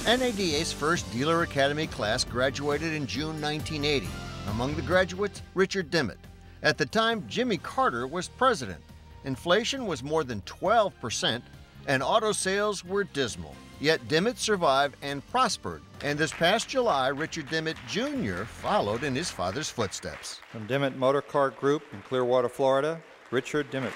NADA's first Dealer Academy class graduated in June 1980. Among the graduates, Richard Dimmitt. At the time, Jimmy Carter was president. Inflation was more than 12%, and auto sales were dismal. Yet Dimmitt survived and prospered, and this past July, Richard Dimmitt Jr. followed in his father's footsteps. From Dimmitt Motor Car Group in Clearwater, Florida, Richard Dimmitt.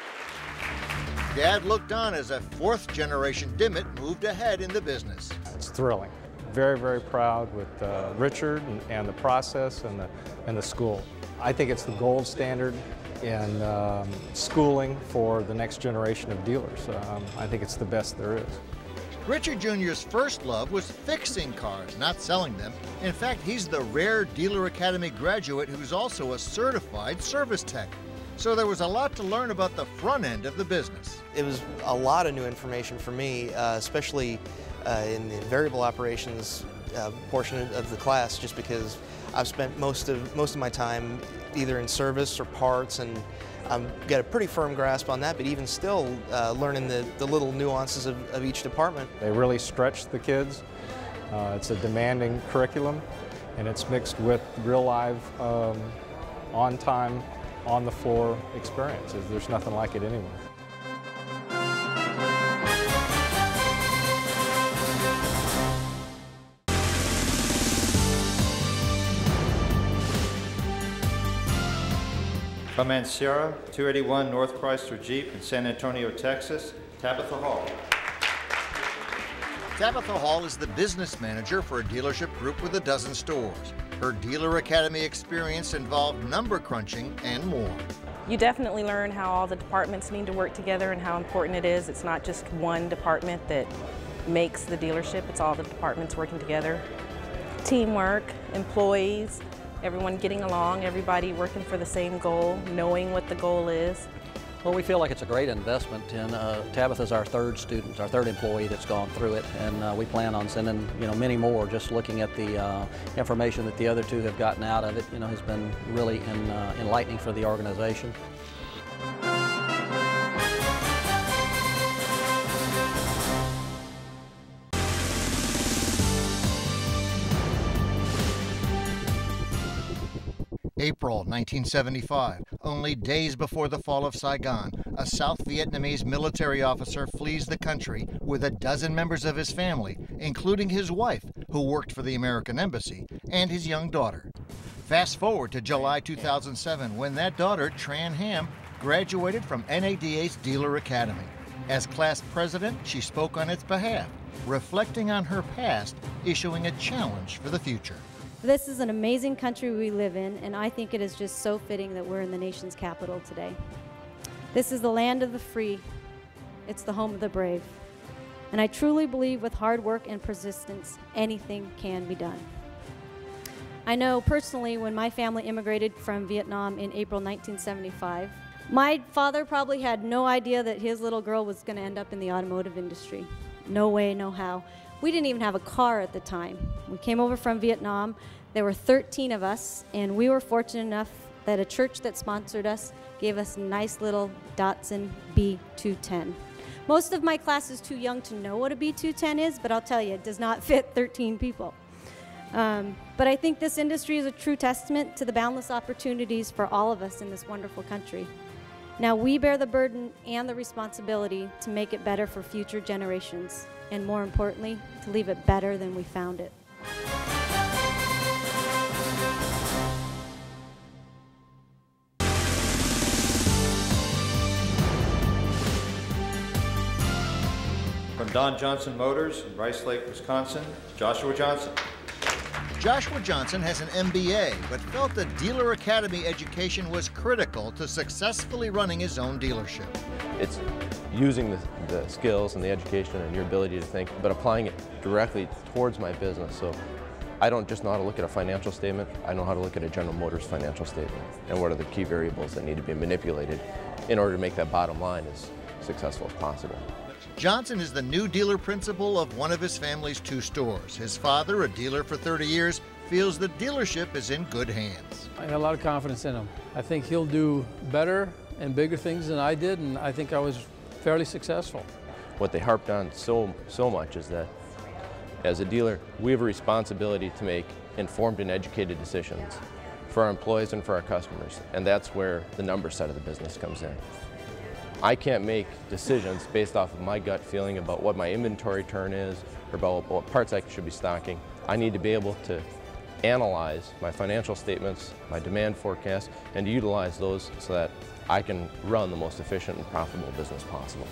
Dad looked on as a fourth-generation Dimmitt moved ahead in the business. It's thrilling. Very, very proud with Richard and the process and the school. I think it's the gold standard in schooling for the next generation of dealers. I think it's the best there is. Richard Jr.'s first love was fixing cars, not selling them. In fact, he's the rare Dealer Academy graduate who's also a certified service tech. So there was a lot to learn about the front end of the business. It was a lot of new information for me, especially in the variable operations portion of the class, just because I've spent most of my time either in service or parts, and I've got a pretty firm grasp on that, but even still learning the little nuances of each department. They really stretch the kids. It's a demanding curriculum, and it's mixed with real live, on-time, on-the-floor experiences. There's nothing like it anywhere. From Mancera, 281 North Chrysler Jeep in San Antonio, Texas, Tabitha Hall. Tabitha Hall is the business manager for a dealership group with a dozen stores. Her Dealer Academy experience involved number crunching and more. You definitely learn how all the departments need to work together and how important it is. It's not just one department that makes the dealership, it's all the departments working together. Teamwork, employees, everyone getting along, everybody working for the same goal, knowing what the goal is. Well, we feel like it's a great investment, and Tabitha's our third student, our third employee that's gone through it, and we plan on sending, many more. Just looking at the information that the other two have gotten out of it, has been really enlightening for the organization. April 1975, only days before the fall of Saigon, a South Vietnamese military officer flees the country with a dozen members of his family, including his wife, who worked for the American Embassy, and his young daughter. Fast forward to July 2007, when that daughter, Tran Ham, graduated from NADA's Dealer Academy. As class president, she spoke on its behalf, reflecting on her past, issuing a challenge for the future. This is an amazing country we live in, and I think it is just so fitting that we're in the nation's capital today. This is the land of the free. It's the home of the brave. And I truly believe with hard work and persistence, anything can be done. I know personally when my family immigrated from Vietnam in April 1975, my father probably had no idea that his little girl was going to end up in the automotive industry. No way, no how. We didn't even have a car at the time. We came over from Vietnam. There were 13 of us, and we were fortunate enough that a church that sponsored us gave us a nice little Datsun B210. Most of my class is too young to know what a B210 is, but I'll tell you, it does not fit 13 people. But I think this industry is a true testament to the boundless opportunities for all of us in this wonderful country. Now we bear the burden and the responsibility to make it better for future generations, and more importantly, to leave it better than we found it. From Don Johnson Motors in Rice Lake, Wisconsin, Joshua Johnson. Joshua Johnson has an MBA, but felt the Dealer Academy education was critical to successfully running his own dealership. It's using the skills and the education and your ability to think, but applying it directly towards my business. So I don't just know how to look at a financial statement, I know how to look at a General Motors financial statement and what are the key variables that need to be manipulated in order to make that bottom line as successful as possible. Johnson is the new dealer principal of one of his family's 2 stores. His father, a dealer for 30 years, feels the dealership is in good hands. I got a lot of confidence in him. I think he'll do better and bigger things than I did, and I think I was fairly successful. What they harped on so much is that As a dealer, we have a responsibility to make informed and educated decisions for our employees and for our customers, and that's where the number side of the business comes in. I can't make decisions based off of my gut feeling about what my inventory turn is or about what parts I should be stocking. I need to be able to analyze my financial statements, my demand forecast, and utilize those so that I can run the most efficient and profitable business possible.